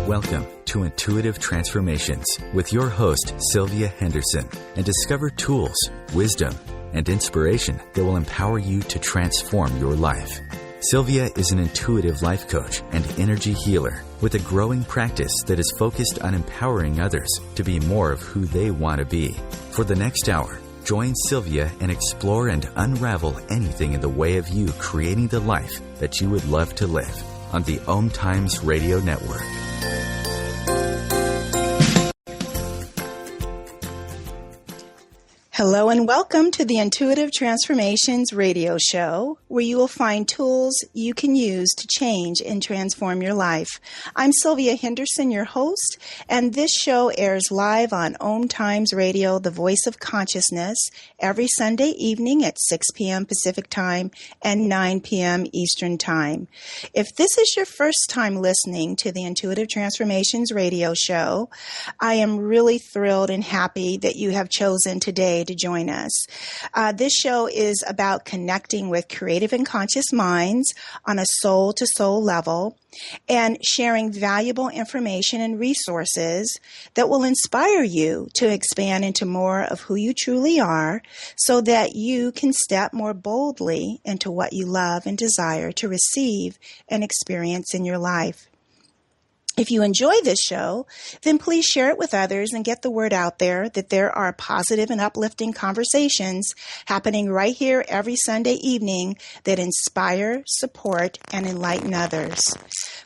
Welcome to Intuitive Transformations with your host, Sylvia Henderson, and discover tools, wisdom, and inspiration that will empower you to transform your life. Sylvia is an intuitive life coach and energy healer with a growing practice that is focused on empowering others to be more of who they want to be. For the next hour, join Sylvia and explore and unravel anything in the way of you creating the life that you would love to live on the OMTimes Radio Network. Hello and welcome to the Intuitive Transformations radio show, where you will find tools you can use to change and transform your life. I'm Sylvia Henderson, your host, and this show airs live on OMTimes Radio, the voice of consciousness, every Sunday evening at 6 p.m. Pacific Time and 9 p.m. Eastern Time. If this is your first time listening to the Intuitive Transformations radio show, I am really thrilled and happy that you have chosen today to join us. This show is about connecting with creative and conscious minds on a soul-to-soul level and sharing valuable information and resources that will inspire you to expand into more of who you truly are so that you can step more boldly into what you love and desire to receive and experience in your life. If you enjoy this show, then please share it with others and get the word out there that there are positive and uplifting conversations happening right here every Sunday evening that inspire, support, and enlighten others.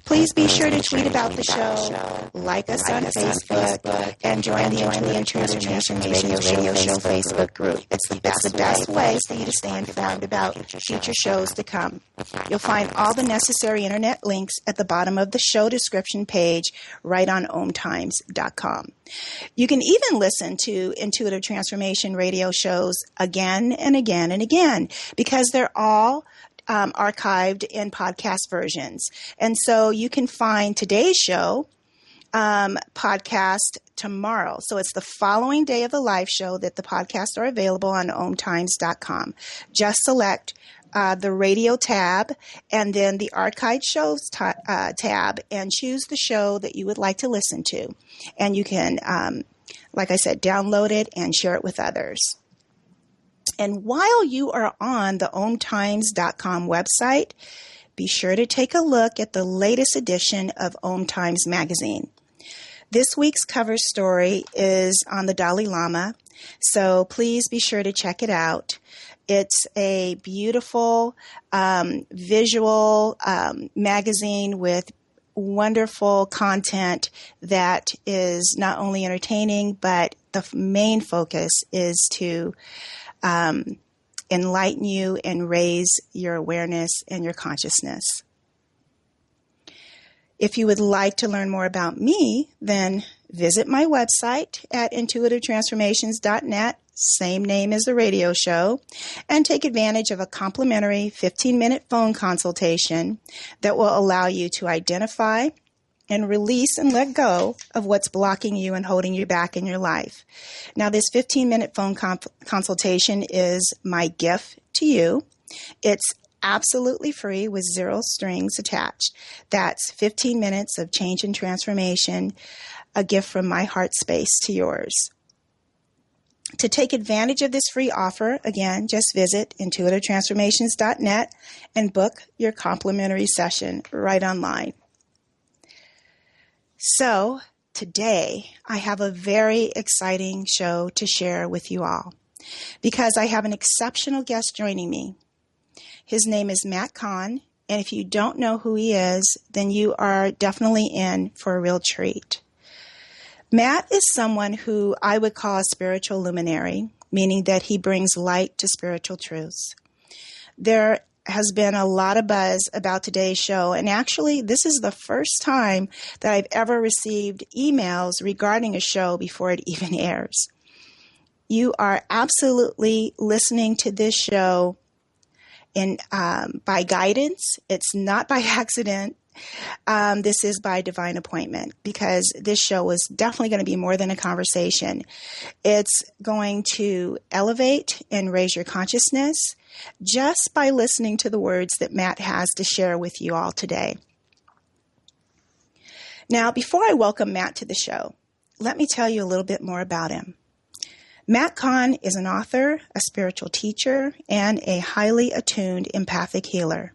Please be sure to tweet about the show, like us on Facebook, and join the Intuitive Transformations Radio Show Facebook group. It's the best way for you to stay informed about future shows to come. You'll find all the necessary internet links at the bottom of the show description page right on OMTimes.com. You can even listen to Intuitive Transformation radio shows again and again and again because they're all archived in podcast versions. And so you can find today's show podcast tomorrow. So it's the following day of the live show that the podcasts are available on OMTimes.com. Just select the radio tab and then the archived shows tab and choose the show that you would like to listen to. And you can, like I said, download it and share it with others. And while you are on the OMTimes.com website, be sure to take a look at the latest edition of OMTimes magazine. This week's cover story is on the Dalai Lama, so please be sure to check it out. It's a beautiful visual magazine with wonderful content that is not only entertaining, but the main focus is to enlighten you and raise your awareness and your consciousness. If you would like to learn more about me, then visit my website at intuitivetransformations.net, same name as the radio show, and take advantage of a complimentary 15-minute phone consultation that will allow you to identify and release and let go of what's blocking you and holding you back in your life. Now, this 15-minute phone consultation is my gift to you. It's absolutely free with 0 strings attached. That's 15 minutes of change and transformation, a gift from my heart space to yours. To take advantage of this free offer, again, just visit intuitivetransformations.net and book your complimentary session right online. So today I have a very exciting show to share with you all because I have an exceptional guest joining me. His name is Matt Kahn, and if you don't know who he is, then you are definitely in for a real treat. Matt is someone who I would call a spiritual luminary, meaning that he brings light to spiritual truths. There has been a lot of buzz about today's show, and actually this is the first time that I've ever received emails regarding a show before it even airs. You are absolutely listening to this show by guidance. It's not by accident. This is by divine appointment because this show is definitely going to be more than a conversation. It's going to elevate and raise your consciousness just by listening to the words that Matt has to share with you all today. Now, before I welcome Matt to the show, let me tell you a little bit more about him. Matt Kahn is an author, a spiritual teacher, and a highly attuned empathic healer.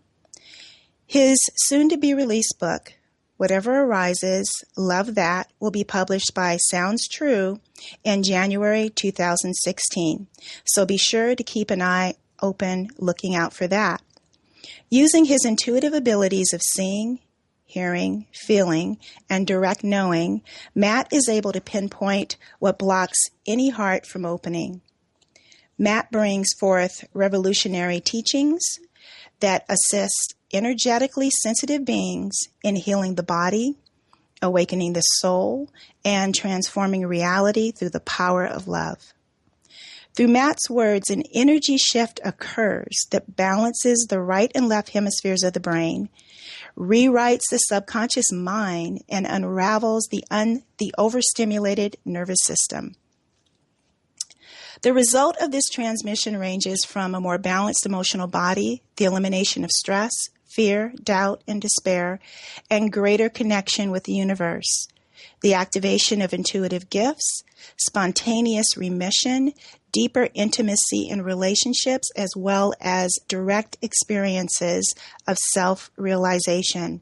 His soon-to-be-released book, Whatever Arises, Love That, will be published by Sounds True in January 2016. So be sure to keep an eye open looking out for that. Using his intuitive abilities of seeing, hearing, feeling, and direct knowing, Matt is able to pinpoint what blocks any heart from opening. Matt brings forth revolutionary teachings that assist energetically sensitive beings in healing the body, awakening the soul, and transforming reality through the power of love. Through Matt's words, an energy shift occurs that balances the right and left hemispheres of the brain, rewrites the subconscious mind, and unravels the overstimulated nervous system. The result of this transmission ranges from a more balanced emotional body, the elimination of stress, fear, doubt, and despair, and greater connection with the universe, the activation of intuitive gifts, spontaneous remission, deeper intimacy in relationships, as well as direct experiences of self-realization.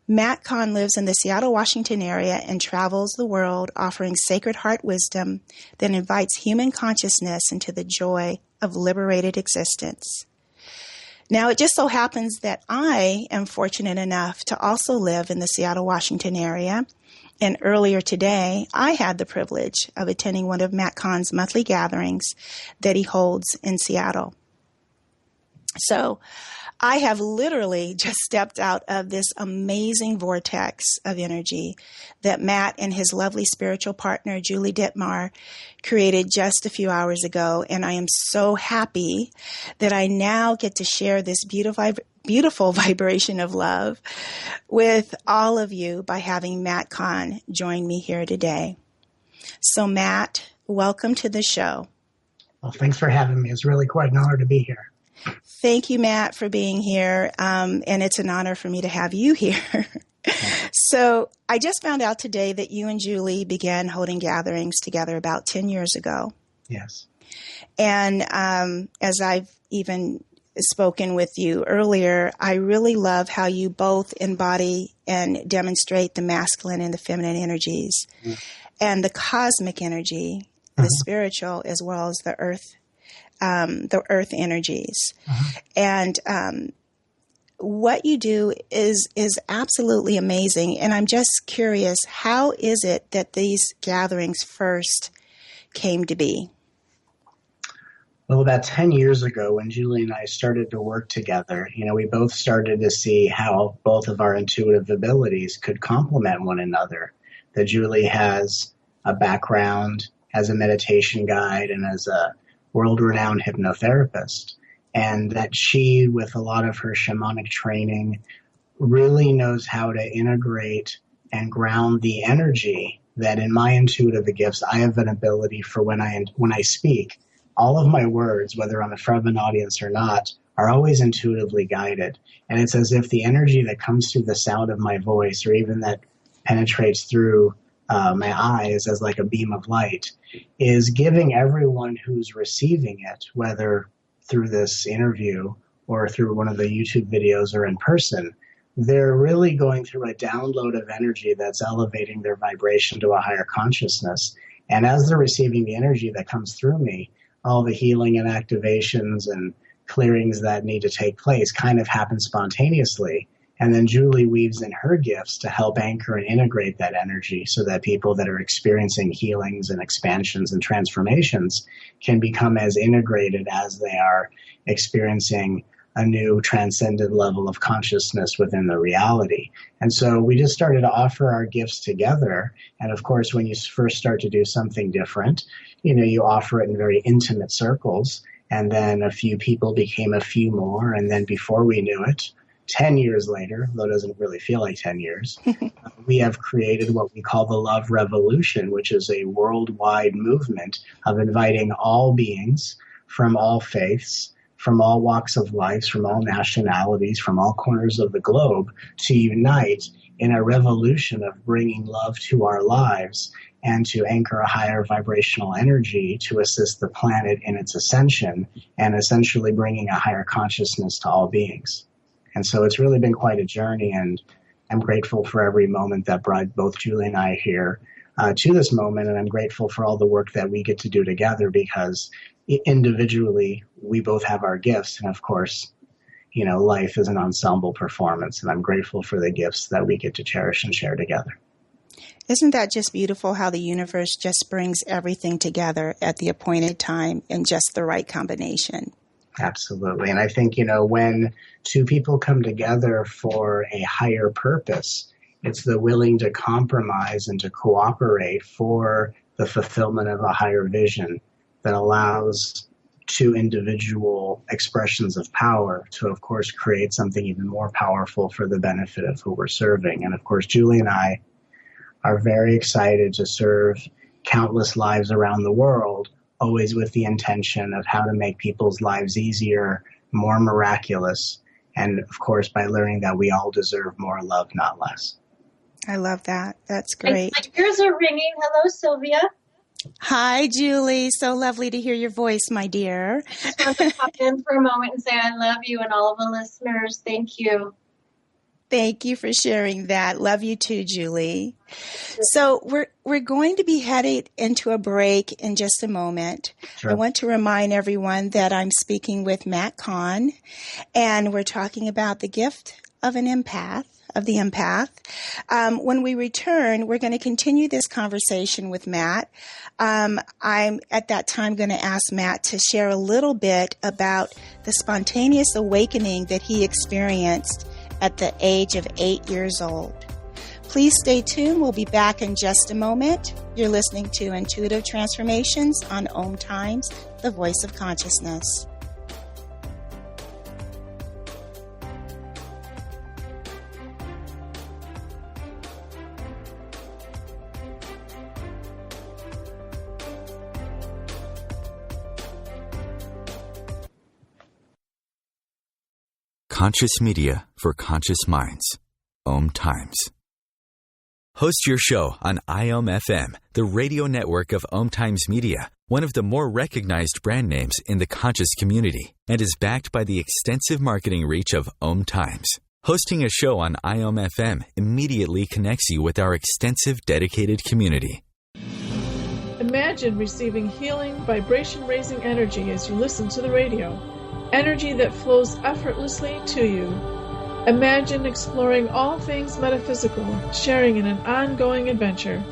Matt Kahn lives in the Seattle, Washington area and travels the world offering sacred heart wisdom that invites human consciousness into the joy of liberated existence. Now, it just so happens that I am fortunate enough to also live in the Seattle, Washington area. And earlier today, I had the privilege of attending one of Matt Kahn's monthly gatherings that he holds in Seattle. So I have literally just stepped out of this amazing vortex of energy that Matt and his lovely spiritual partner, Julie Dittmar, created just a few hours ago. And I am so happy that I now get to share this beautiful vibration of love with all of you by having Matt Kahn join me here today. So Matt, welcome to the show. Well, thanks for having me. It's really quite an honor to be here. Thank you, Matt, for being here. And it's an honor for me to have you here. So I just found out today that you and Julie began holding gatherings together about 10 years ago. Yes. And as I've even spoken with you earlier, I really love how you both embody and demonstrate the masculine and the feminine energies, and the cosmic energy, the spiritual, as well as the earth energies. And what you do is absolutely amazing. And I'm just curious, how is it that these gatherings first came to be? Well, about 10 years ago, when Julie and I started to work together, we both started to see how both of our intuitive abilities could complement one another. That Julie has a background as a meditation guide and as a world-renowned hypnotherapist, and that she, with a lot of her shamanic training, really knows how to integrate and ground the energy that in my intuitive gifts, I have an ability for when I speak. All of my words, whether I'm in front of an audience or not, are always intuitively guided. And it's as if the energy that comes through the sound of my voice, or even that penetrates through my eyes as like a beam of light, is giving everyone who's receiving it, whether through this interview or through one of the YouTube videos or in person, they're really going through a download of energy that's elevating their vibration to a higher consciousness. And as they're receiving the energy that comes through me, all the healing and activations and clearings that need to take place kind of happen spontaneously. And then Julie weaves in her gifts to help anchor and integrate that energy so that people that are experiencing healings and expansions and transformations can become as integrated as they are experiencing a new transcendent level of consciousness within the reality. And so we just started to offer our gifts together. And of course, when you first start to do something different, you offer it in very intimate circles. And then a few people became a few more. And then before we knew it, 10 years later, though it doesn't really feel like 10 years, we have created what we call the Love Revolution, which is a worldwide movement of inviting all beings from all faiths, from all walks of life, from all nationalities, from all corners of the globe to unite in a revolution of bringing love to our lives and to anchor a higher vibrational energy to assist the planet in its ascension and essentially bringing a higher consciousness to all beings. And so it's really been quite a journey, and I'm grateful for every moment that brought both Julie and I here to this moment, and I'm grateful for all the work that we get to do together, because individually we both have our gifts, and of course, you know, life is an ensemble performance, and I'm grateful for the gifts that we get to cherish and share together. Isn't that just beautiful how the universe just brings everything together at the appointed time in just the right combination? Absolutely. And I think, you know, when two people come together for a higher purpose, it's the willing to compromise and to cooperate for the fulfillment of a higher vision that allows two individual expressions of power to, of course, create something even more powerful for the benefit of who we're serving. And of course, Julie and I are very excited to serve countless lives around the world, always with the intention of how to make people's lives easier, more miraculous, and of course, by learning that we all deserve more love, not less. I love that. That's great. My ears are ringing. Hello, Sylvia. Hi, Julie. So lovely to hear your voice, my dear. Just want to pop in for a moment and say I love you and all of the listeners. Thank you. Thank you for sharing that. Love you too, Julie. So we're going to be headed into a break in just a moment. Sure. I want to remind everyone that I'm speaking with Matt Kahn, and we're talking about the gift of an empath. When we return, we're going to continue this conversation with Matt. I'm at that time going to ask Matt to share a little bit about the spontaneous awakening that he experienced at the age of 8 years old. Please stay tuned. We'll be back in just a moment. You're listening to Intuitive Transformations on OMTimes, the voice of consciousness. Conscious media for conscious minds. OMTimes. Host your show on IOM-FM, the radio network of OMTimes Media, one of the more recognized brand names in the conscious community, and is backed by the extensive marketing reach of OMTimes. Hosting a show on IOM-FM immediately connects you with our extensive dedicated community. Imagine receiving healing, vibration-raising energy as you listen to the radio. Energy that flows effortlessly to you. Imagine exploring all things metaphysical, sharing in an ongoing adventure.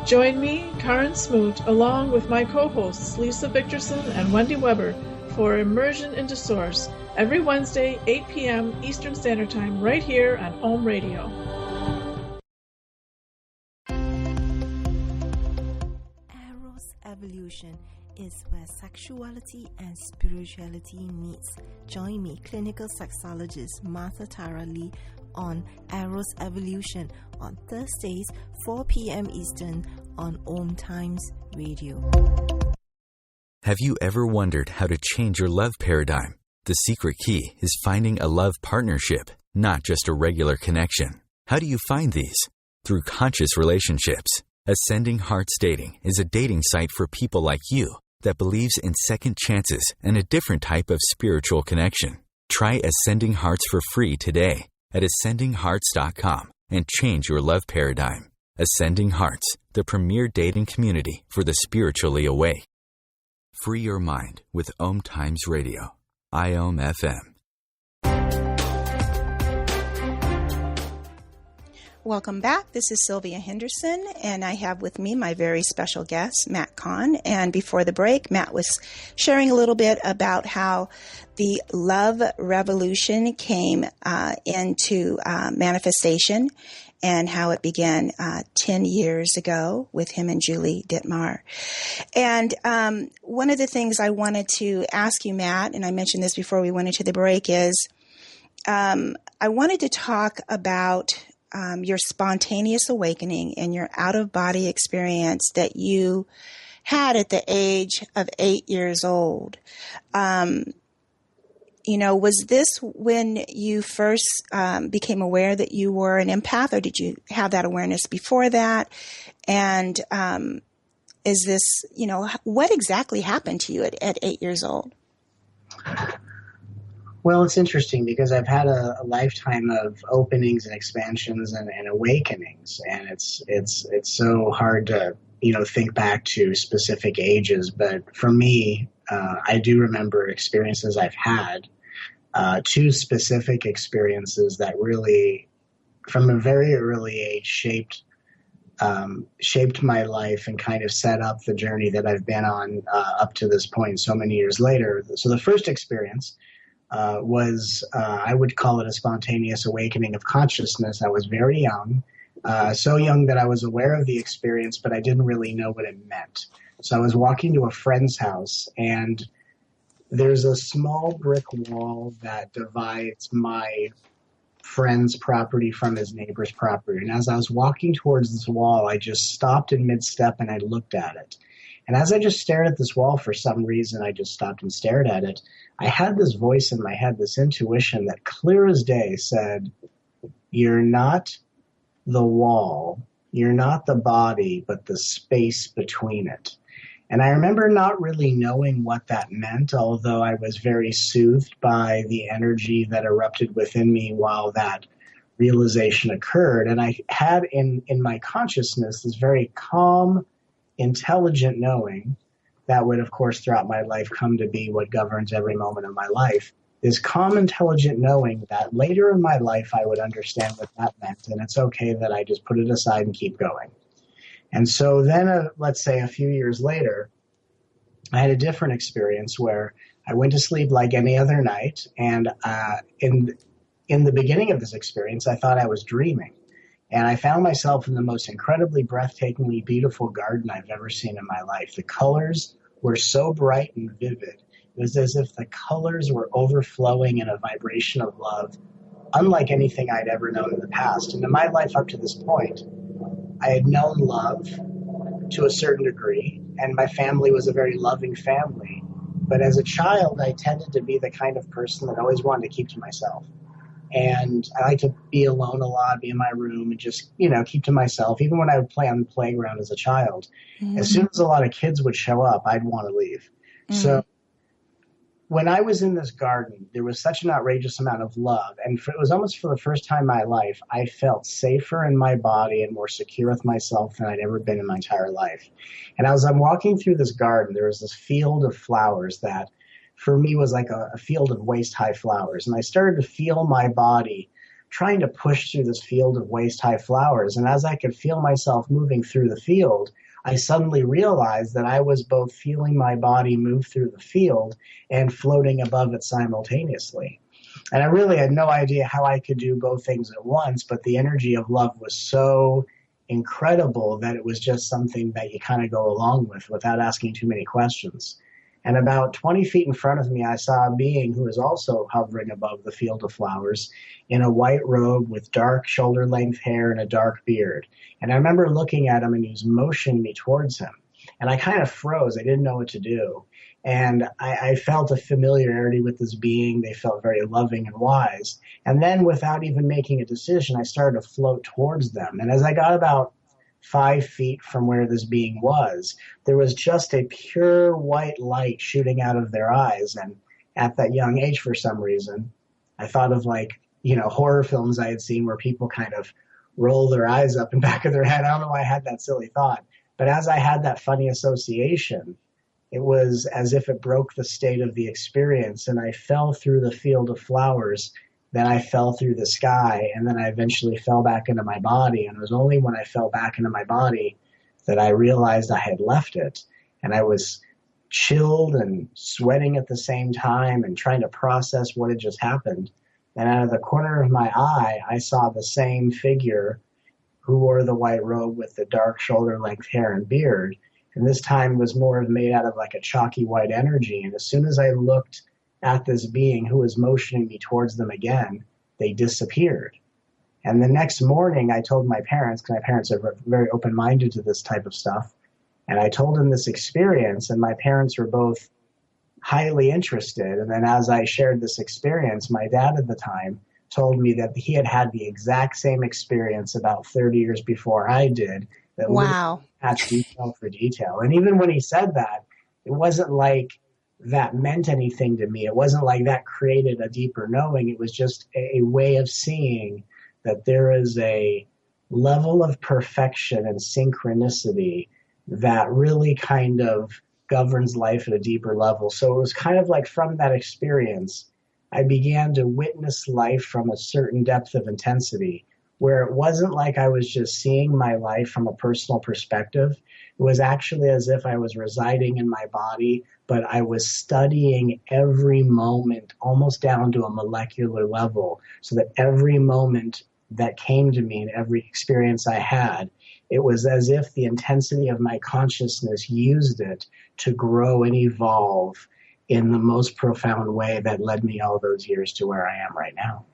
Join me, Karen Smoot, along with my co-hosts Lisa Victorson and Wendy Weber for Immersion into Source every Wednesday, 8 p.m. Eastern Standard Time, right here on OM Radio. Eros Evolution is where sexuality and spirituality meets. Join me, clinical sexologist Martha Tara Lee, on Eros Evolution on Thursdays, 4 p.m. Eastern on OMTimes Radio. Have you ever wondered how to change your love paradigm? The secret key is finding a love partnership, not just a regular connection. How do you find these? Through conscious relationships. Ascending Hearts Dating is a dating site for people like you that believes in second chances and a different type of spiritual connection. Try Ascending Hearts for free today at ascendinghearts.com and change your love paradigm. Ascending Hearts, the premier dating community for the spiritually awake. Free your mind with OMTimes Radio, IOM-FM. Welcome back. This is Sylvia Henderson, and I have with me my very special guest, Matt Kahn. And before the break, Matt was sharing a little bit about how the love revolution came into manifestation and how it began 10 years ago with him and Julie Dittmar. And one of the things I wanted to ask you, Matt, and I mentioned this before we went into the break, is I wanted to talk about your spontaneous awakening and your out-of-body experience that you had at the age of 8 years old. Was this when you first became aware that you were an empath, or did you have that awareness before that? And is this, what exactly happened to you at 8 years old? Well, it's interesting because I've had a lifetime of openings and expansions and awakenings, and it's so hard to think back to specific ages. But for me, I do remember experiences I've had, two specific experiences that really, from a very early age, shaped my life and kind of set up the journey that I've been on up to this point so many years later. So the first experience was, I would call it a spontaneous awakening of consciousness. I was very young, so young that I was aware of the experience, but I didn't really know what it meant. So I was walking to a friend's house, and there's a small brick wall that divides my friend's property from his neighbor's property. And as I was walking towards this wall, I just stopped in mid-step and I looked at it. And as I just stared at this wall, for some reason, I just stopped and stared at it. I had this voice in my head, this intuition that clear as day said, "You're not the wall, you're not the body, but the space between it." And I remember not really knowing what that meant, although I was very soothed by the energy that erupted within me while that realization occurred. And I had in my consciousness this very calm, intelligent knowing that would, of course, throughout my life come to be what governs every moment of my life. This calm, intelligent knowing that later in my life I would understand what that meant, and it's okay that I just put it aside and keep going. And so then, let's say a few years later, I had a different experience where I went to sleep like any other night, and in the beginning of this experience, I thought I was dreaming. And I found myself in the most incredibly breathtakingly beautiful garden I've ever seen in my life. The colors were so bright and vivid. It was as if the colors were overflowing in a vibration of love, unlike anything I'd ever known in the past. And in my life up to this point, I had known love to a certain degree, and my family was a very loving family. But as a child, I tended to be the kind of person that always wanted to keep to myself. And I like to be alone a lot, be in my room and just, keep to myself. Even when I would play on the playground as a child, as soon as a lot of kids would show up, I'd want to leave. So when I was in this garden, there was such an outrageous amount of love. And it was almost for the first time in my life, I felt safer in my body and more secure with myself than I'd ever been in my entire life. And as I'm walking through this garden, there was this field of flowers that for me was like a field of waist-high flowers. And I started to feel my body trying to push through this field of waist-high flowers. And as I could feel myself moving through the field, I suddenly realized that I was both feeling my body move through the field and floating above it simultaneously. And I really had no idea how I could do both things at once, but the energy of love was so incredible that it was just something that you kind of go along with without asking too many questions. And about 20 feet in front of me, I saw a being who was also hovering above the field of flowers in a white robe with dark shoulder-length hair and a dark beard. And I remember looking at him, and he was motioning me towards him. And I kind of froze. I didn't know what to do. And I felt a familiarity with this being. They felt very loving and wise. And then without even making a decision, I started to float towards them. And as I got about 5 feet from where this being was, there was just a pure white light shooting out of their eyes. And at that young age, for some reason, I thought of horror films I had seen where people kind of roll their eyes up in the back of their head. I don't know why I had that silly thought. But as I had that funny association, it was as if it broke the state of the experience, and I fell through the field of flowers. Then I fell through the sky, and then I eventually fell back into my body. And it was only when I fell back into my body that I realized I had left it. And I was chilled and sweating at the same time and trying to process what had just happened. And out of the corner of my eye, I saw the same figure who wore the white robe with the dark shoulder-length hair and beard. And this time was more made out of like a chalky white energy. And as soon as I looked at this being who was motioning me towards them again, they disappeared. And the next morning, I told my parents, because my parents are very open-minded to this type of stuff, and I told them this experience, and my parents were both highly interested. And then as I shared this experience, my dad at the time told me that he had had the exact same experience about 30 years before I did. That Wow. matched detail for detail. And even when he said that, it wasn't like that meant anything to me. It wasn't like that created a deeper knowing. It was just a way of seeing that there is a level of perfection and synchronicity that really kind of governs life at a deeper level. So it was kind of like from that experience, I began to witness life from a certain depth of intensity, where it wasn't like I was just seeing my life from a personal perspective. It was actually as if I was residing in my body, but I was studying every moment almost down to a molecular level, so that every moment that came to me and every experience I had, it was as if the intensity of my consciousness used it to grow and evolve in the most profound way that led me all those years to where I am right now.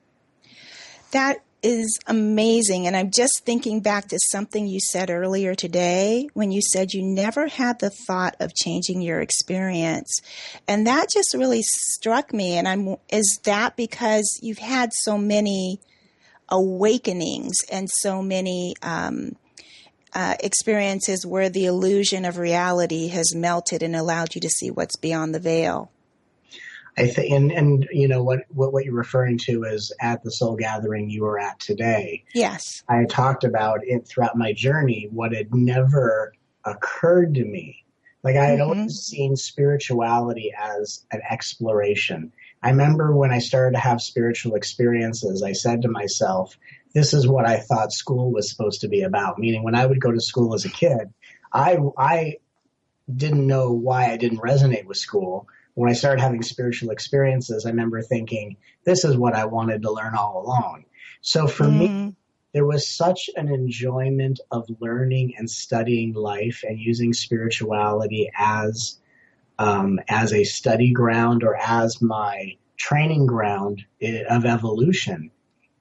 That is amazing. And I'm just thinking back to something you said earlier today when you said you never had the thought of changing your experience. And that just really struck me. And is that because you've had so many awakenings and so many experiences where the illusion of reality has melted and allowed you to see what's beyond the veil? I think, and you know what you're referring to is at the soul gathering you were at today. Yes. I had talked about it throughout my journey, what had never occurred to me. Like I had always seen spirituality as an exploration. I remember when I started to have spiritual experiences, I said to myself, this is what I thought school was supposed to be about. Meaning when I would go to school as a kid, I didn't know why I didn't resonate with school. When I started having spiritual experiences, I remember thinking, this is what I wanted to learn all along. So for me, there was such an enjoyment of learning and studying life and using spirituality as a study ground or as my training ground of evolution.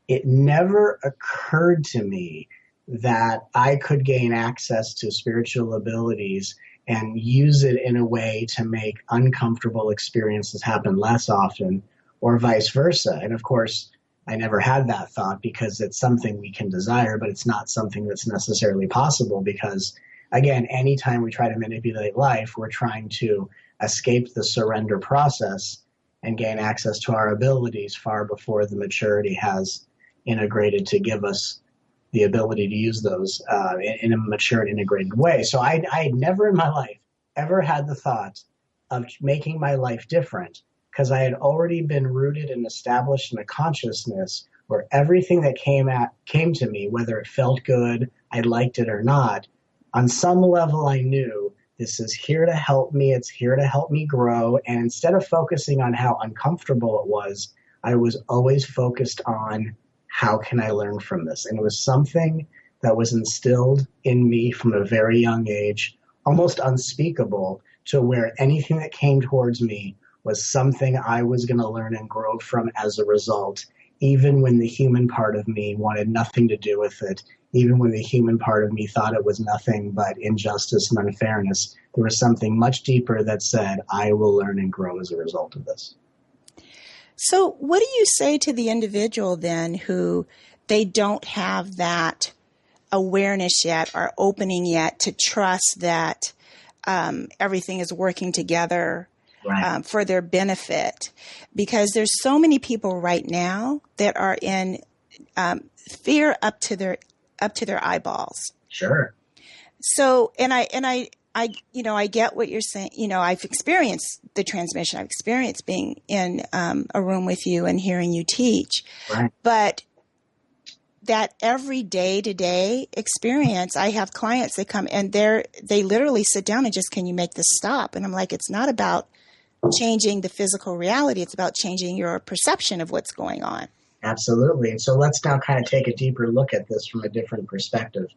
It never occurred to me that I could gain access to spiritual abilities and use it in a way to make uncomfortable experiences happen less often, or vice versa. And of course, I never had that thought because it's something we can desire, but it's not something that's necessarily possible because, again, anytime we try to manipulate life, we're trying to escape the surrender process and gain access to our abilities far before the maturity has integrated to give us the ability to use those in a mature and integrated way. So I had never in my life ever had the thought of making my life different because I had already been rooted and established in a consciousness where everything that came to me, whether it felt good, I liked it or not, on some level I knew this is here to help me. It's here to help me grow. And instead of focusing on how uncomfortable it was, I was always focused on how can I learn from this? And it was something that was instilled in me from a very young age, almost unspeakable, to where anything that came towards me was something I was going to learn and grow from as a result, even when the human part of me wanted nothing to do with it, even when the human part of me thought it was nothing but injustice and unfairness. There was something much deeper that said, I will learn and grow as a result of this. So what do you say to the individual then who they don't have that awareness yet or opening yet to trust that everything is working together for their benefit? Because there's so many people right now that are in fear up to their eyeballs. Sure. So, and I get what you're saying. You know, I've experienced the transmission. I've experienced being in a room with you and hearing you teach. Right. But that every day-to-day experience, I have clients that come and they literally sit down and just, can you make this stop? And I'm like, it's not about changing the physical reality. It's about changing your perception of what's going on. Absolutely. And so let's now kind of take a deeper look at this from a different perspective.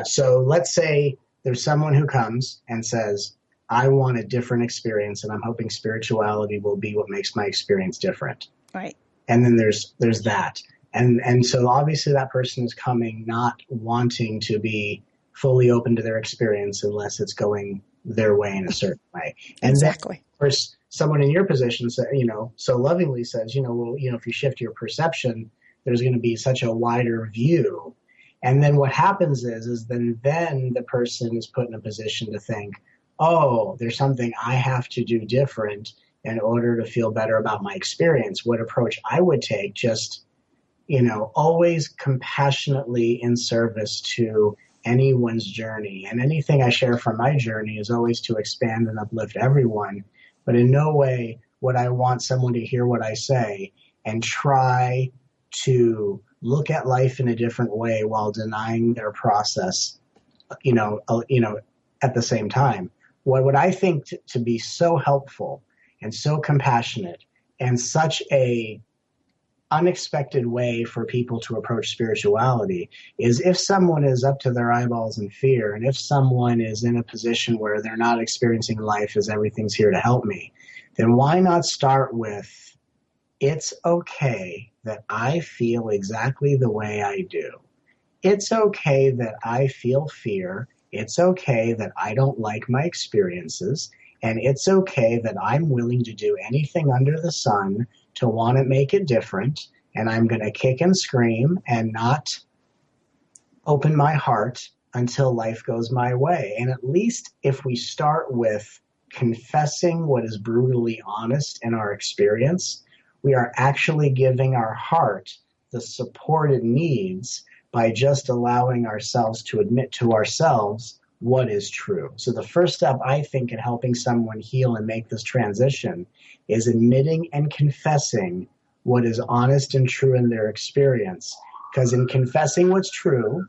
So let's say there's someone who comes and says, I want a different experience, and I'm hoping spirituality will be what makes my experience different. Right. And then there's that. And so obviously that person is coming not wanting to be fully open to their experience unless it's going their way in a certain way. And exactly. then, of course, someone in your position, so lovingly says, well, if you shift your perception, there's going to be such a wider view. And then what happens is then the person is put in a position to think, oh, there's something I have to do different in order to feel better about my experience. What approach I would take, just, always compassionately in service to anyone's journey. And anything I share from my journey is always to expand and uplift everyone. But in no way would I want someone to hear what I say and try to look at life in a different way while denying their process, at the same time. What I think to be so helpful and so compassionate and such a unexpected way for people to approach spirituality is if someone is up to their eyeballs in fear, and if someone is in a position where they're not experiencing life as everything's here to help me, then why not start with, it's okay that I feel exactly the way I do. It's okay that I feel fear. It's okay that I don't like my experiences. And it's okay that I'm willing to do anything under the sun to want to make it different. And I'm going to kick and scream and not open my heart until life goes my way. And at least if we start with confessing what is brutally honest in our experience, we are actually giving our heart the support it needs by just allowing ourselves to admit to ourselves what is true. So the first step, I think, in helping someone heal and make this transition is admitting and confessing what is honest and true in their experience. Because in confessing what's true,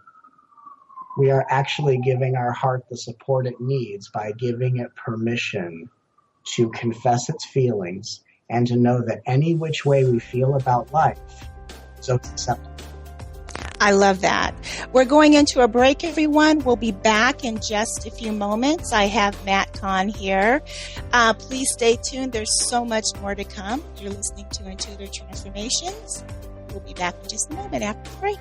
we are actually giving our heart the support it needs by giving it permission to confess its feelings and to know that any which way we feel about life is acceptable. I love that. We're going into a break, everyone. We'll be back in just a few moments. I have Matt Kahn here. Please stay tuned. There's so much more to come. You're listening to Intuitive Transformations. We'll be back in just a moment after the break.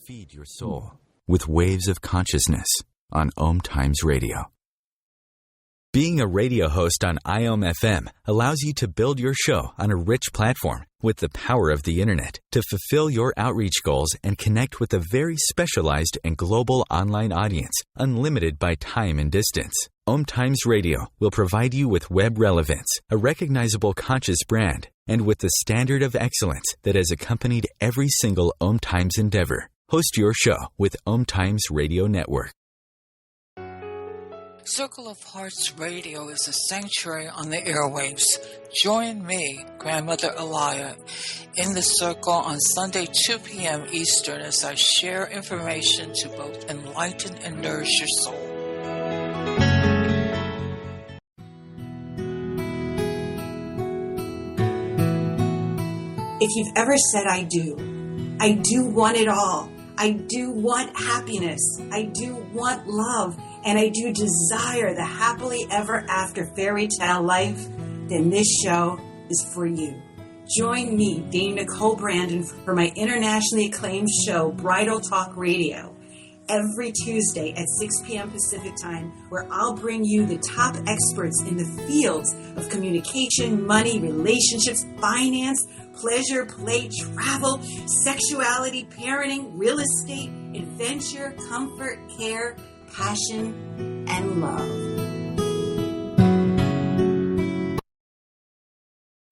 Feed your soul with waves of consciousness on OMTimes Radio. Being a radio host on IOM-FM allows you to build your show on a rich platform with the power of the internet to fulfill your outreach goals and connect with a very specialized and global online audience, unlimited by time and distance. OMTimes Radio will provide you with web relevance, a recognizable conscious brand, and with the standard of excellence that has accompanied every single OMTimes endeavor. Host your show with OMTimes Radio Network. Circle of Hearts Radio is a sanctuary on the airwaves. Join me, Grandmother Elia, in the circle on Sunday, 2 p.m. Eastern as I share information to both enlighten and nourish your soul. If you've ever said, I do want it all. I do want happiness. I do want love. And I do desire the happily ever after fairy tale life, then this show is for you. Join me, Dame Nicole Brandon, for my internationally acclaimed show, Bridal Talk Radio, every Tuesday at 6 p.m. Pacific Time, where I'll bring you the top experts in the fields of communication, money, relationships, finance, pleasure, play, travel, sexuality, parenting, real estate, adventure, comfort, care, passion, and love.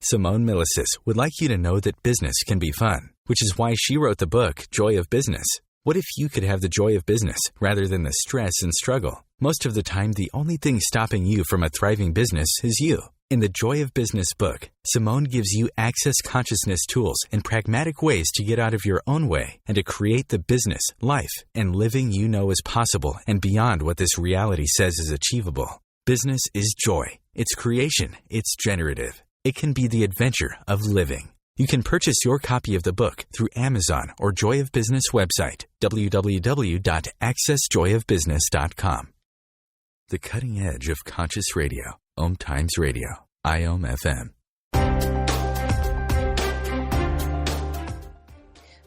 Simone Milasas would like you to know that business can be fun, which is why she wrote the book, Joy of Business. What if you could have the joy of business rather than the stress and struggle? Most of the time, the only thing stopping you from a thriving business is you. In the Joy of Business book, Simone gives you access consciousness tools and pragmatic ways to get out of your own way and to create the business, life, and living you know is possible and beyond what this reality says is achievable. Business is joy. It's creation. It's generative. It can be the adventure of living. You can purchase your copy of the book through Amazon or Joy of Business website, www.accessjoyofbusiness.com. The cutting edge of conscious radio, OMTimes Radio, IOM-FM.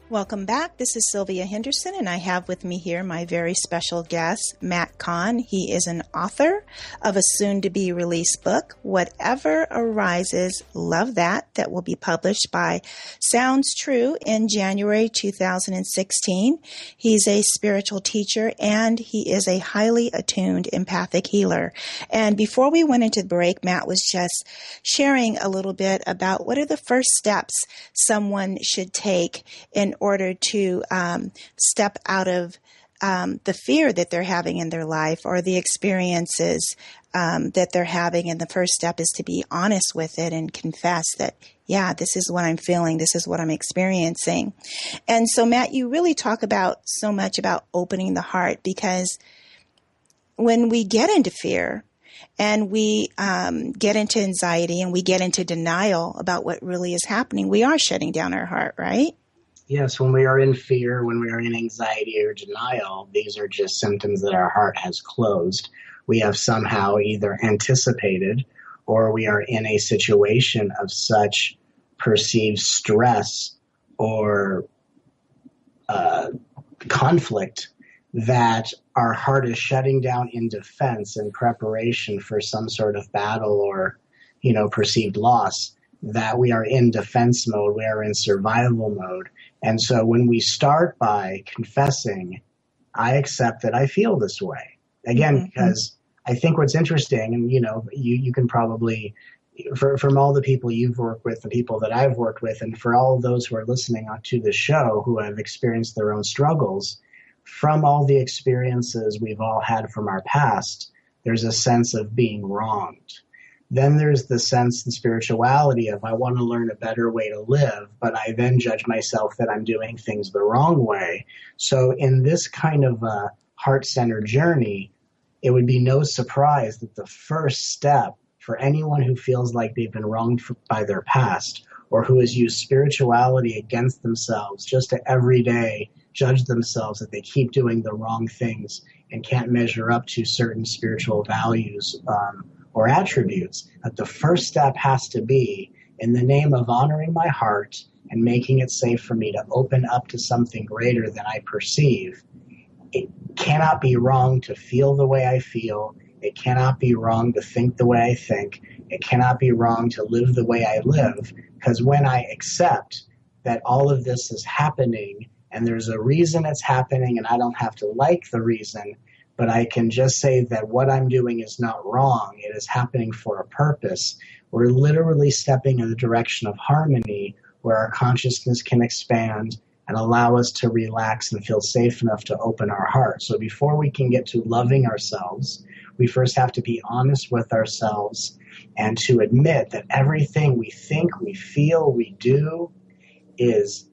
Welcome back. This is Sylvia Henderson, and I have with me here my very special guest, Matt Kahn. He is an author of a soon-to-be released book, Whatever Arises, Love That will be published by Sounds True in January 2016. He's a spiritual teacher, and he is a highly attuned empathic healer. And before we went into the break, Matt was just sharing a little bit about what are the first steps someone should take in order to step out of the fear that they're having in their life or the experiences that they're having. And the first step is to be honest with it and confess that, yeah, this is what I'm feeling. This is what I'm experiencing. And so, Matt, you really talk about so much about opening the heart, because when we get into fear and we get into anxiety and we get into denial about what really is happening, we are shutting down our heart, right? Yes, when we are in fear, when we are in anxiety or denial, these are just symptoms that our heart has closed. We have somehow either anticipated or we are in a situation of such perceived stress or conflict that our heart is shutting down in defense in preparation for some sort of battle or, perceived loss, that we are in defense mode, we are in survival mode. And so when we start by confessing, I accept that I feel this way. Again, because I think what's interesting, and you can probably, from all the people you've worked with, the people that I've worked with, and for all of those who are listening to the show who have experienced their own struggles, from all the experiences we've all had from our past, there's a sense of being wronged. Then there's the sense in spirituality of I want to learn a better way to live, but I then judge myself that I'm doing things the wrong way. So in this kind of a heart-centered journey, it would be no surprise that the first step for anyone who feels like they've been wronged by their past or who has used spirituality against themselves just to every day judge themselves that they keep doing the wrong things and can't measure up to certain spiritual values or attributes, that the first step has to be, in the name of honoring my heart and making it safe for me to open up to something greater than I perceive. It cannot be wrong to feel the way I feel. It cannot be wrong to think the way I think. It cannot be wrong to live the way I live, because when I accept that all of this is happening and there's a reason it's happening and I don't have to like the reason, but I can just say that what I'm doing is not wrong. It is happening for a purpose. We're literally stepping in the direction of harmony where our consciousness can expand and allow us to relax and feel safe enough to open our heart. So before we can get to loving ourselves, we first have to be honest with ourselves and to admit that everything we think, we feel, we do is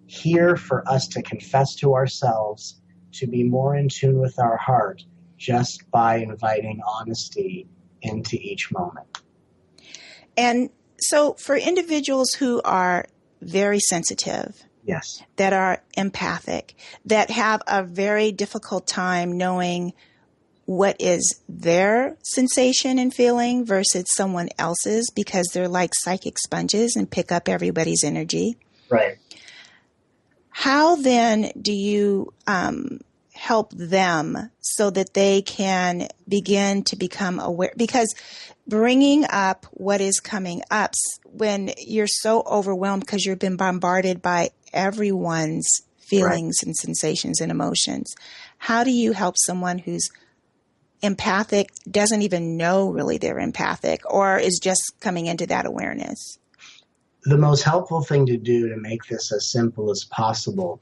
here for us to confess to ourselves, to be more in tune with our heart just by inviting honesty into each moment. And so for individuals who are very sensitive, yes, that are empathic, that have a very difficult time knowing what is their sensation and feeling versus someone else's, because they're like psychic sponges and pick up everybody's energy. Right. How then do you help them so that they can begin to become aware? Because bringing up what is coming up when you're so overwhelmed because you've been bombarded by everyone's feelings and sensations and emotions, how do you help someone who's empathic, doesn't even know really they're empathic, or is just coming into that awareness? The most helpful thing to do to make this as simple as possible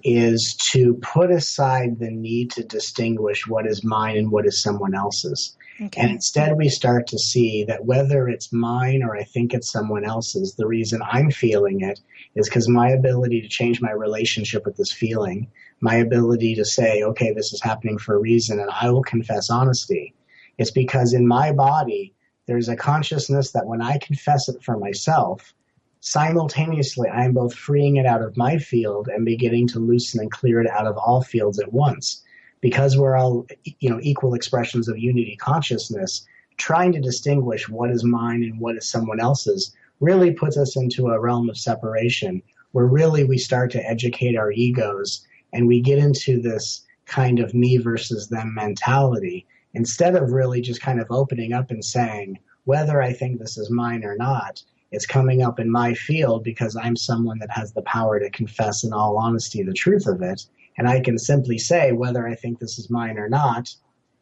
is to put aside the need to distinguish what is mine and what is someone else's. Okay. And instead we start to see that whether it's mine or I think it's someone else's, the reason I'm feeling it is because my ability to change my relationship with this feeling, my ability to say, okay, this is happening for a reason, and I will confess honesty. It's because in my body, there's a consciousness that when I confess it for myself, simultaneously I am both freeing it out of my field and beginning to loosen and clear it out of all fields at once. Because we're all, equal expressions of unity consciousness, trying to distinguish what is mine and what is someone else's really puts us into a realm of separation where really we start to educate our egos and we get into this kind of me versus them mentality, instead of really just kind of opening up and saying, whether I think this is mine or not, it's coming up in my field because I'm someone that has the power to confess in all honesty the truth of it. And I can simply say, whether I think this is mine or not,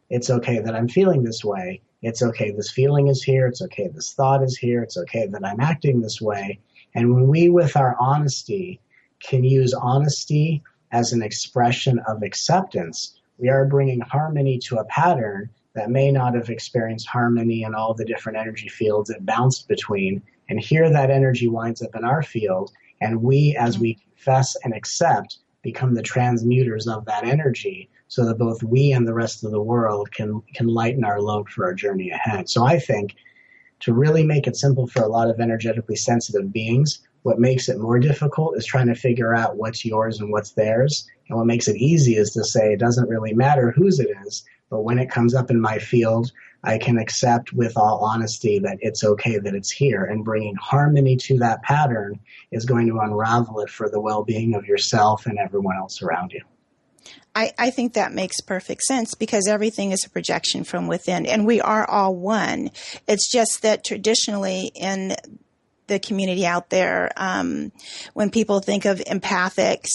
it's okay that I'm feeling this way. It's okay this feeling is here. It's okay this thought is here. It's okay that I'm acting this way. And when we, with our honesty, can use honesty as an expression of acceptance, we are bringing harmony to a pattern that may not have experienced harmony in all the different energy fields it bounced between. And here that energy winds up in our field, and we, as we confess and accept, become the transmuters of that energy so that both we and the rest of the world can lighten our load for our journey ahead. So I think to really make it simple for a lot of energetically sensitive beings, what makes it more difficult is trying to figure out what's yours and what's theirs. And what makes it easy is to say it doesn't really matter whose it is, but when it comes up in my field, I can accept with all honesty that it's okay that it's here, and bringing harmony to that pattern is going to unravel it for the well-being of yourself and everyone else around you. I think that makes perfect sense because everything is a projection from within, and we are all one. It's just that traditionally in the community out there, when people think of empathics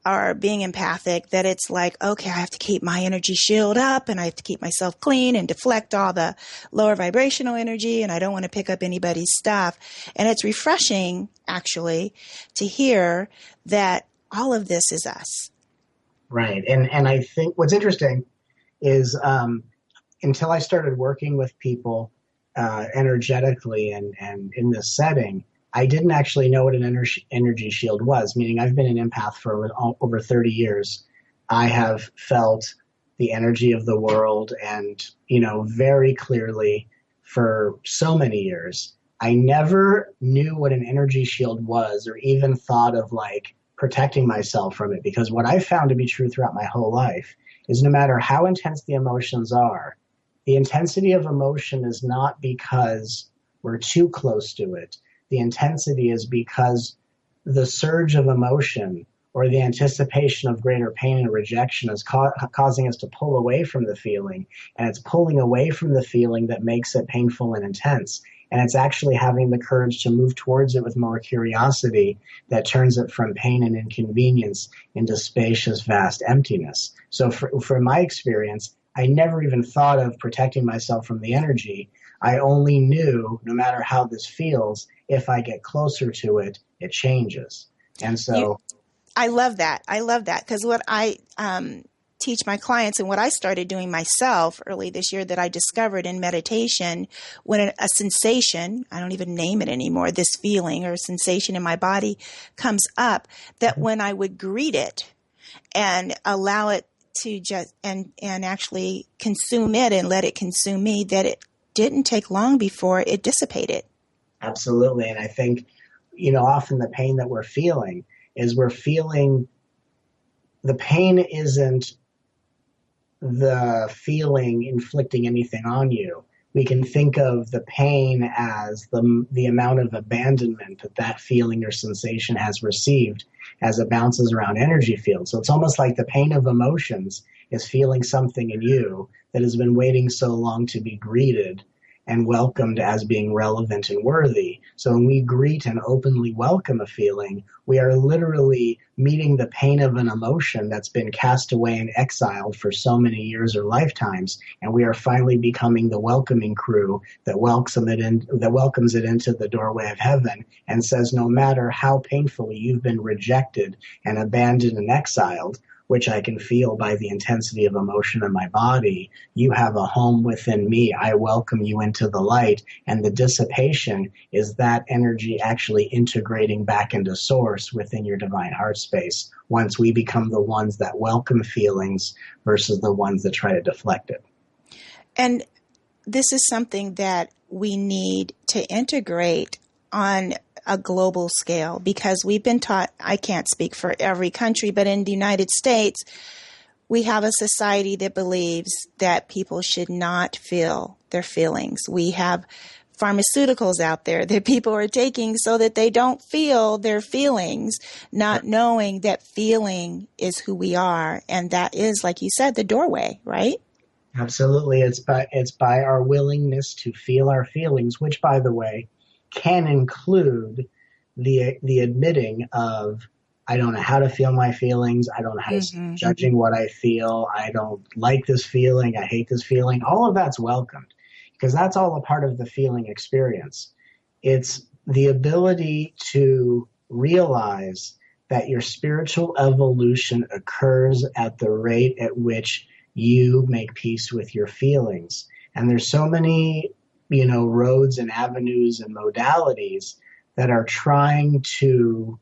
or being empathic, that it's like, okay, I have to keep my energy shield up and I have to keep myself clean and deflect all the lower vibrational energy, and I don't want to pick up anybody's stuff. And it's refreshing, actually, to hear that all of this is us. Right. And I think what's interesting is until I started working with people energetically and in this setting, I didn't actually know what an energy shield was, meaning I've been an empath for over 30 years. I have felt the energy of the world and, very clearly for so many years. I never knew what an energy shield was or even thought of protecting myself from it, because what I found to be true throughout my whole life is no matter how intense the emotions are, the intensity of emotion is not because we're too close to it. The intensity is because the surge of emotion or the anticipation of greater pain and rejection is causing us to pull away from the feeling, and it's pulling away from the feeling that makes it painful and intense. And it's actually having the courage to move towards it with more curiosity that turns it from pain and inconvenience into spacious, vast emptiness. So for my experience, I never even thought of protecting myself from the energy. I only knew, no matter how this feels, if I get closer to it, it changes. And so I love that. Because what I teach my clients and what I started doing myself early this year that I discovered in meditation, when a sensation, I don't even name it anymore, this feeling or sensation in my body comes up, that when I would greet it and allow it to just and actually consume it and let it consume me, that it didn't take long before it dissipated. Absolutely. And I think, often the pain that we're feeling is the pain isn't the feeling inflicting anything on you. We can think of the pain as the amount of abandonment that feeling or sensation has received as it bounces around energy fields. So it's almost like the pain of emotions is feeling something in you that has been waiting so long to be greeted and welcomed as being relevant and worthy. So when we greet and openly welcome a feeling, we are literally meeting the pain of an emotion that's been cast away and exiled for so many years or lifetimes, and we are finally becoming the welcoming crew that welcomes it into the doorway of heaven and says, no matter how painfully you've been rejected and abandoned and exiled, which I can feel by the intensity of emotion in my body, you have a home within me. I welcome you into the light. And the dissipation is that energy actually integrating back into source within your divine heart space once we become the ones that welcome feelings versus the ones that try to deflect it. And this is something that we need to integrate on a global scale, because we've been taught, I can't speak for every country, but in the United States, we have a society that believes that people should not feel their feelings. We have pharmaceuticals out there that people are taking so that they don't feel their feelings, not knowing that feeling is who we are. And that is, like you said, the doorway, right? Absolutely. It's by our willingness to feel our feelings, which, by the way, can include the admitting of, I don't know how to feel my feelings. I don't know how to start judging what I feel. I don't like this feeling. I hate this feeling. All of that's welcomed because that's all a part of the feeling experience. It's the ability to realize that your spiritual evolution occurs at the rate at which you make peace with your feelings. And there's so many, roads and avenues and modalities that are trying to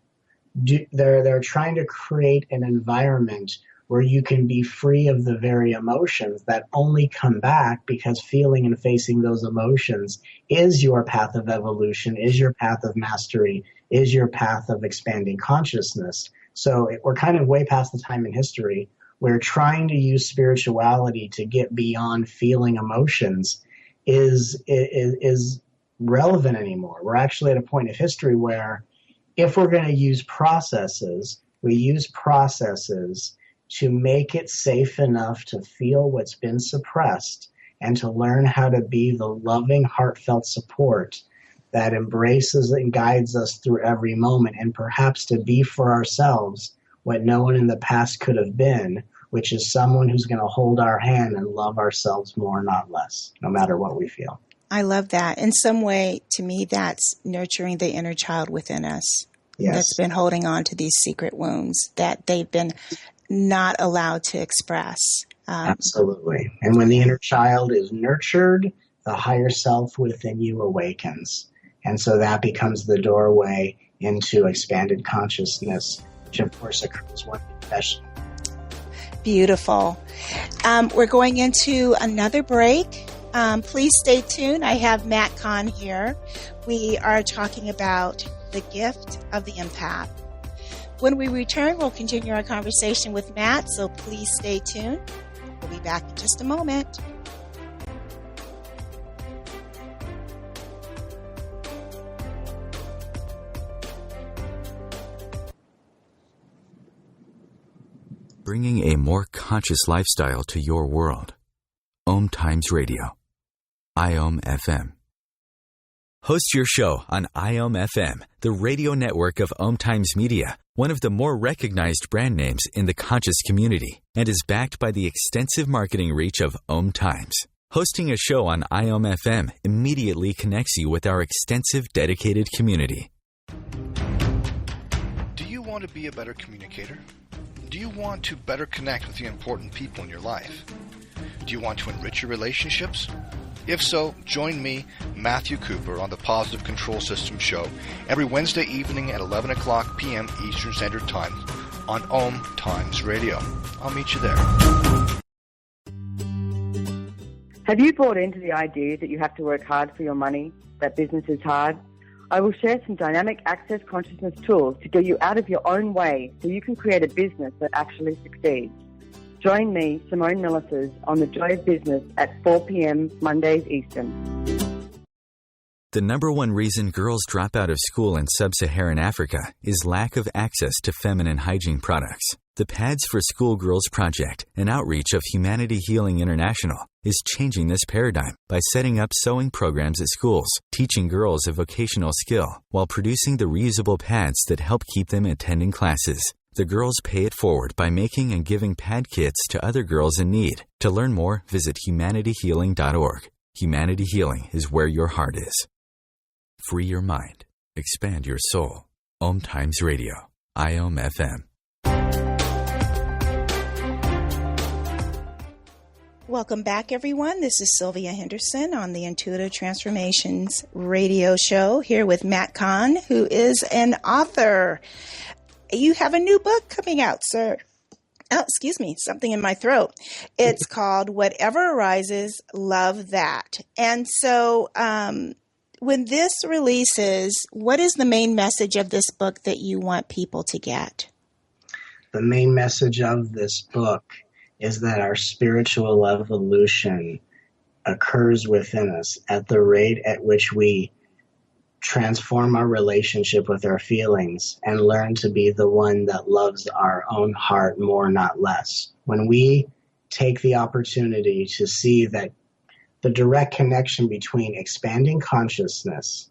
they're trying to create an environment where you can be free of the very emotions that only come back because feeling and facing those emotions is your path of evolution, is your path of mastery, is your path of expanding consciousness. So we're kind of way past the time in history where trying to use spirituality to get beyond feeling emotions is relevant anymore. We're actually at a point of history where if we're going to use processes, we use processes to make it safe enough to feel what's been suppressed and to learn how to be the loving, heartfelt support that embraces and guides us through every moment, and perhaps to be for ourselves what no one in the past could have been, which is someone who's going to hold our hand and love ourselves more, not less, no matter what we feel. I love that. In some way, to me, that's nurturing the inner child within us. Yes. That's been holding on to these secret wounds that they've been not allowed to express. Absolutely. And when the inner child is nurtured, the higher self within you awakens. And so that becomes the doorway into expanded consciousness, which of course occurs when confession. Beautiful. We're going into another break. Please stay tuned. I have Matt Kahn here. We are talking about the gift of the empath. When we return, we'll continue our conversation with Matt, so please stay tuned. We'll be back in just a moment. Bringing a more conscious lifestyle to your world. OMTimes Radio. FM. Host your show on FM, the radio network of OMTimes Media, one of the more recognized brand names in the conscious community, and is backed by the extensive marketing reach of OMTimes. Hosting a show on FM immediately connects you with our extensive dedicated community. Do you want to be a better communicator? Do you want to better connect with the important people in your life? Do you want to enrich your relationships? If so, join me, Matthew Cooper, on the Positive Control System Show every Wednesday evening at 11 o'clock p.m. Eastern Standard Time on OMTimes Radio. I'll meet you there. Have you bought into the idea that you have to work hard for your money, that business is hard? I will share some dynamic access consciousness tools to get you out of your own way so you can create a business that actually succeeds. Join me, Simone Millisers, on The Joy of Business at 4 p.m. Mondays Eastern. The number one reason girls drop out of school in sub-Saharan Africa is lack of access to feminine hygiene products. The Pads for Schoolgirls Project, an outreach of Humanity Healing International, is changing this paradigm by setting up sewing programs at schools, teaching girls a vocational skill, while producing the reusable pads that help keep them attending classes. The girls pay it forward by making and giving pad kits to other girls in need. To learn more, visit humanityhealing.org. Humanity Healing is where your heart is. Free your mind. Expand your soul. OMTimes Radio. FM. Welcome back, everyone. This is Sylvia Henderson on the Intuitive Transformations radio show, here with Matt Kahn, who is an author. You have a new book coming out, sir. Oh, excuse me, something in my throat. It's called Whatever Arises, Love That. And so when this releases, what is the main message of this book that you want people to get? The main message of this book is that our spiritual evolution occurs within us at the rate at which we transform our relationship with our feelings and learn to be the one that loves our own heart more, not less. When we take the opportunity to see that the direct connection between expanding consciousness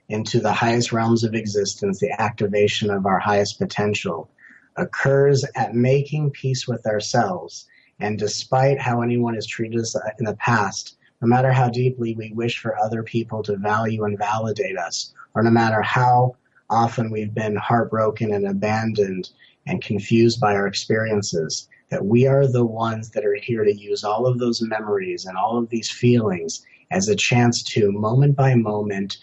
into the highest realms of existence, the activation of our highest potential, occurs at making peace with ourselves. And despite how anyone has treated us in the past, no matter how deeply we wish for other people to value and validate us, or no matter how often we've been heartbroken and abandoned and confused by our experiences, that we are the ones that are here to use all of those memories and all of these feelings as a chance to, moment by moment,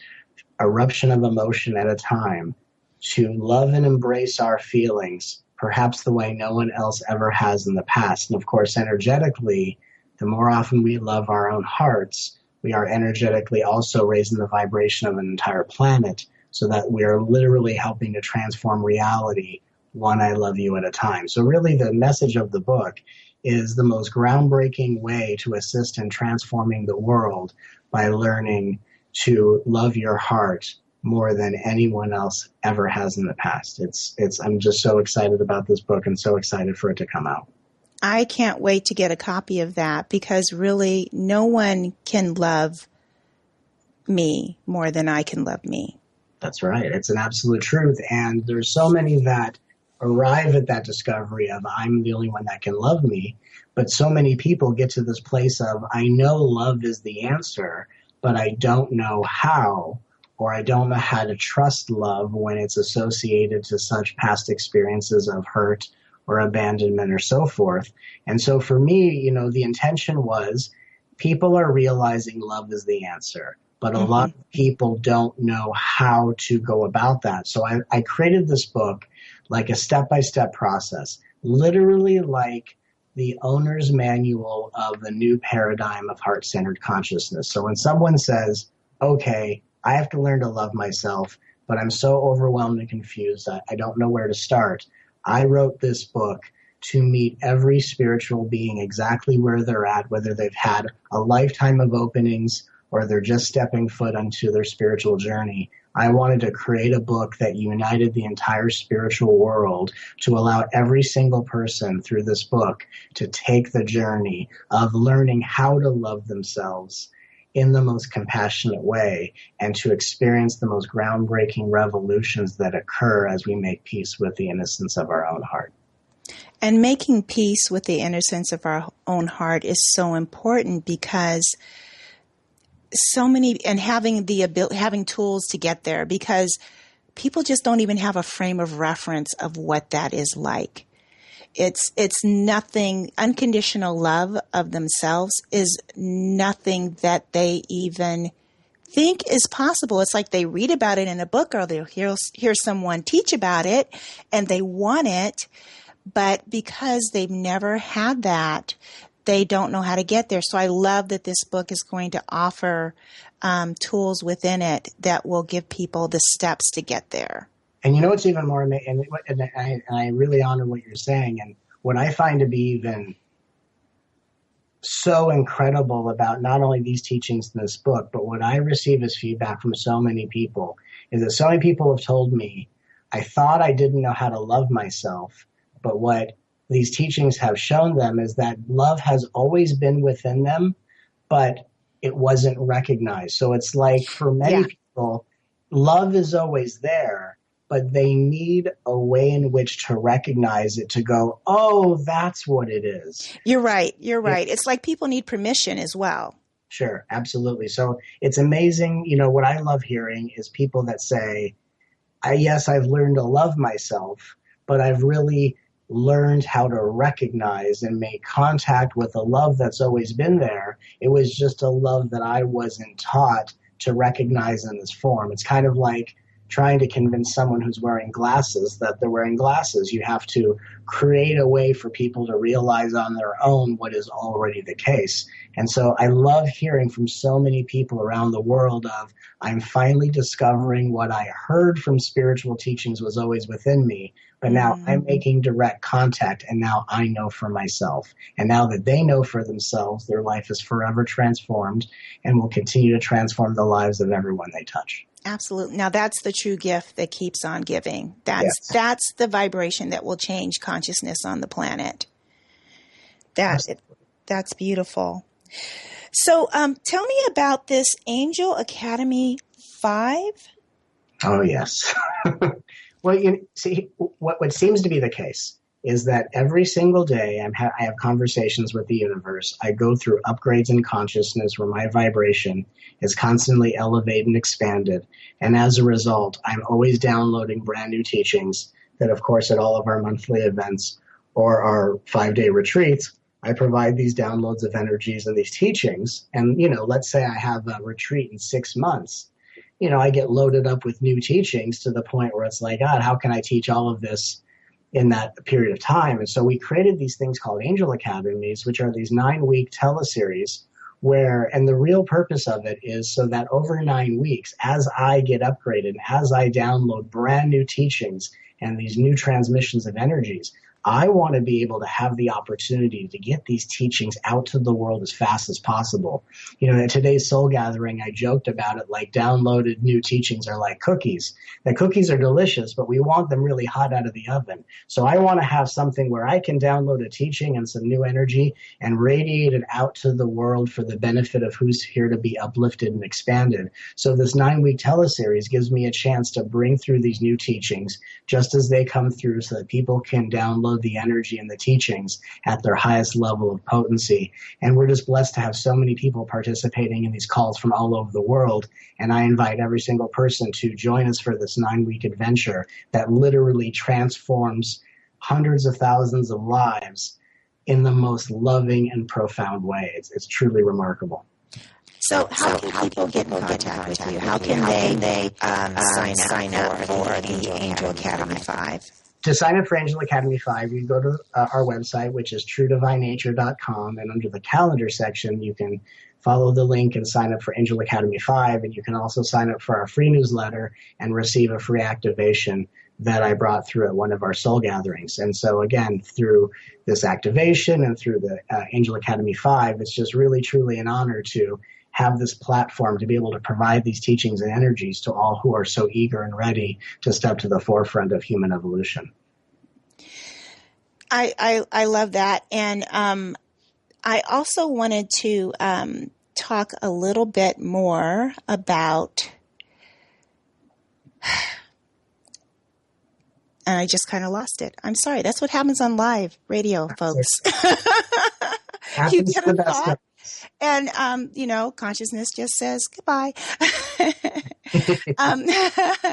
eruption of emotion at a time, to love and embrace our feelings, perhaps the way no one else ever has in the past. And of course, energetically, the more often we love our own hearts, we are energetically also raising the vibration of an entire planet, so that we are literally helping to transform reality one I love you at a time. So really the message of the book is the most groundbreaking way to assist in transforming the world by learning to love your heart more than anyone else ever has in the past. I'm just so excited about this book and so excited for it to come out. I can't wait to get a copy of that, because really no one can love me more than I can love me. That's right. It's an absolute truth. And there's so many that arrive at that discovery of I'm the only one that can love me. But so many people get to this place of I know love is the answer, but I don't know how, or I don't know how to trust love when it's associated to such past experiences of hurt or abandonment or so forth. And so for me, the intention was people are realizing love is the answer, but a lot of people don't know how to go about that. So I created this book like a step-by-step process, literally like the owner's manual of the new paradigm of heart-centered consciousness. So when someone says, okay, I have to learn to love myself, but I'm so overwhelmed and confused, I don't know where to start. I wrote this book to meet every spiritual being exactly where they're at, whether they've had a lifetime of openings or they're just stepping foot onto their spiritual journey. I wanted to create a book that united the entire spiritual world to allow every single person through this book to take the journey of learning how to love themselves in the most compassionate way and to experience the most groundbreaking revolutions that occur as we make peace with the innocence of our own heart. And making peace with the innocence of our own heart is so important, because so many, and having tools to get there, because people just don't even have a frame of reference of what that is like. It's nothing. Unconditional love of themselves is nothing that they even think is possible. It's like they read about it in a book, or they'll hear someone teach about it and they want it, but because they've never had that, they don't know how to get there. So I love that this book is going to offer tools within it that will give people the steps to get there. And what's even more amazing, and I really honor what you're saying, and what I find to be even so incredible about not only these teachings in this book, but what I receive as feedback from so many people is that so many people have told me, I thought I didn't know how to love myself, but what these teachings have shown them is that love has always been within them, but it wasn't recognized. So it's like for many people, love is always there, but they need a way in which to recognize it, to go, oh, that's what it is. You're right. It's like people need permission as well. Sure, absolutely. So it's amazing. What I love hearing is people that say, yes, I've learned to love myself, but I've really learned how to recognize and make contact with a love that's always been there. It was just a love that I wasn't taught to recognize in this form. It's kind of like trying to convince someone who's wearing glasses that they're wearing glasses. You have to create a way for people to realize on their own what is already the case. And so I love hearing from so many people around the world of, I'm finally discovering what I heard from spiritual teachings was always within me, but now I'm making direct contact, and now I know for myself. And now that they know for themselves, their life is forever transformed and will continue to transform the lives of everyone they touch. Absolutely. Now that's the true gift that keeps on giving. That's the vibration that will change consciousness on the planet. That's beautiful. So tell me about this Angel Academy 5. Oh, yes. Well, see, what seems to be the case is that every single day I have conversations with the universe. I go through upgrades in consciousness where my vibration is constantly elevated and expanded. And as a result, I'm always downloading brand new teachings that, of course, at all of our monthly events or our 5-day retreats, I provide these downloads of energies and these teachings. And, let's say I have a retreat in 6 months. I get loaded up with new teachings to the point where it's like, God, how can I teach all of this in that period of time? And so we created these things called Angel Academies, which are these 9-week teleseries and the real purpose of it is so that over 9 weeks, as I get upgraded, as I download brand new teachings and these new transmissions of energies, I want to be able to have the opportunity to get these teachings out to the world as fast as possible. At today's Soul Gathering, I joked about it like downloaded new teachings are like cookies. The cookies are delicious, but we want them really hot out of the oven. So I want to have something where I can download a teaching and some new energy and radiate it out to the world for the benefit of who's here to be uplifted and expanded. So this 9-week teleseries gives me a chance to bring through these new teachings just as they come through so that people can download the energy and the teachings at their highest level of potency. And we're just blessed to have so many people participating in these calls from all over the world. And I invite every single person to join us for this 9-week adventure that literally transforms hundreds of thousands of lives in the most loving and profound way. It's truly remarkable. So how can people get in contact with you? How can they sign up for the Angel Academy 5? To sign up for Angel Academy 5, you go to our website, which is truedivinature.com, and under the calendar section, you can follow the link and sign up for Angel Academy 5, and you can also sign up for our free newsletter and receive a free activation that I brought through at one of our soul gatherings. And so again, through this activation and through the Angel Academy 5, it's just really, truly an honor to have this platform to be able to provide these teachings and energies to all who are so eager and ready to step to the forefront of human evolution. I love that. And I also wanted to talk a little bit more about, and I just kind of lost it. I'm sorry. That's what happens on live radio, folks. You get a thought, and, consciousness just says goodbye.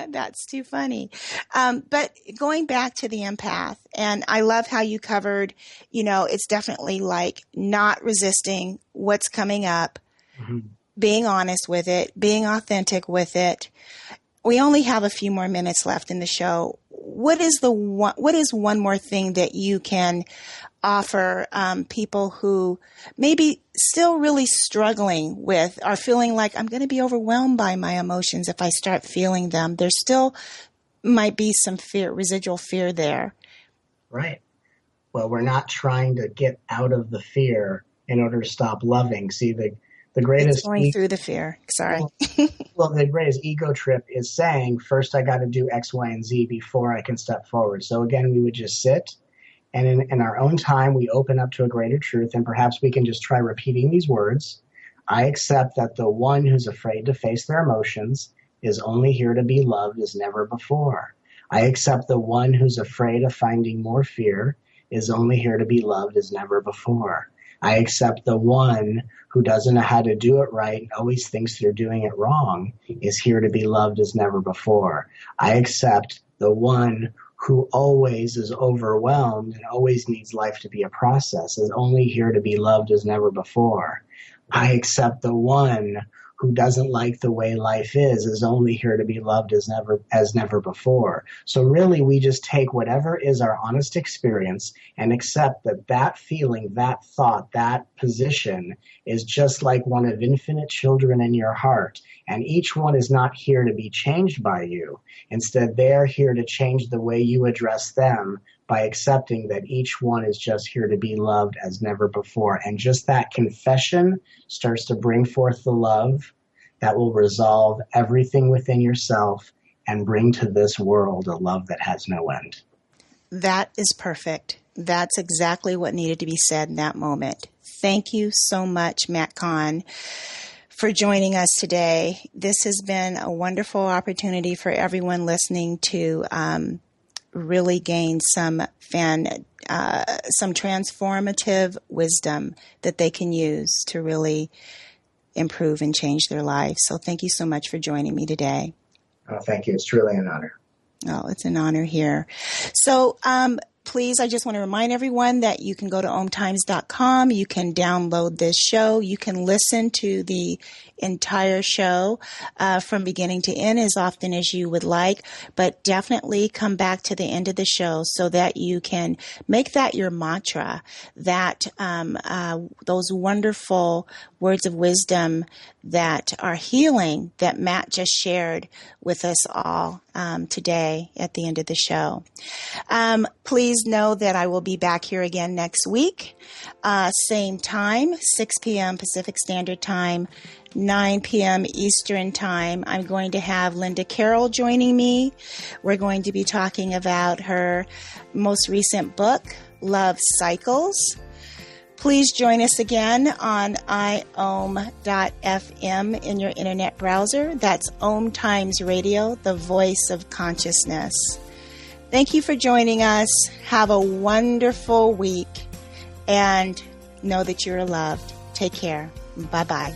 That's too funny. But going back to the empath, and I love how you covered, it's definitely like not resisting what's coming up, being honest with it, being authentic with it. We only have a few more minutes left in the show. What is one more thing that you can offer people who maybe still really struggling with, are feeling like I'm going to be overwhelmed by my emotions if I start feeling them? There still might be some fear, residual fear there. Right. Well, we're not trying to get out of the fear in order to stop loving. See, the greatest... It's going through the fear. Sorry. Well, the greatest ego trip is saying, first I got to do X, Y, and Z before I can step forward. So again, we would just sit, and in our own time, we open up to a greater truth, and perhaps we can just try repeating these words. I accept that the one who's afraid to face their emotions is only here to be loved as never before. I accept the one who's afraid of finding more fear is only here to be loved as never before. I accept the one who doesn't know how to do it right and always thinks they're doing it wrong is here to be loved as never before. I accept the one who always is overwhelmed and always needs life to be a process is only here to be loved as never before. I accept the one who doesn't like the way life is only here to be loved as never before. So really, we just take whatever is our honest experience and accept that that feeling, that thought, that position is just like one of infinite children in your heart. And each one is not here to be changed by you. Instead, they're here to change the way you address them by accepting that each one is just here to be loved as never before. And just that confession starts to bring forth the love that will resolve everything within yourself and bring to this world a love that has no end. That is perfect. That's exactly what needed to be said in that moment. Thank you so much, Matt Kahn, for joining us today. This has been a wonderful opportunity for everyone listening to really gain some transformative wisdom that they can use to really improve and change their lives. So thank you so much for joining me today. Oh, thank you. It's truly an honor. Oh, it's an honor here. So, please, I just want to remind everyone that you can go to OMTimes.com. You can download this show. You can listen to the entire show from beginning to end as often as you would like, but definitely come back to the end of the show so that you can make that your mantra, that those wonderful words of wisdom that are healing that Matt just shared with us all today at the end of the show. Please know that I will be back here again next week, same time, 6 p.m. Pacific Standard Time, 9 p.m. Eastern Time. I'm going to have Linda Carroll joining me. We're going to be talking about her most recent book, Love Cycles. Please join us again on iom.fm in your internet browser. That's OMTimes Radio, the voice of consciousness. Thank you for joining us. Have a wonderful week and know that you're loved. Take care. Bye-bye.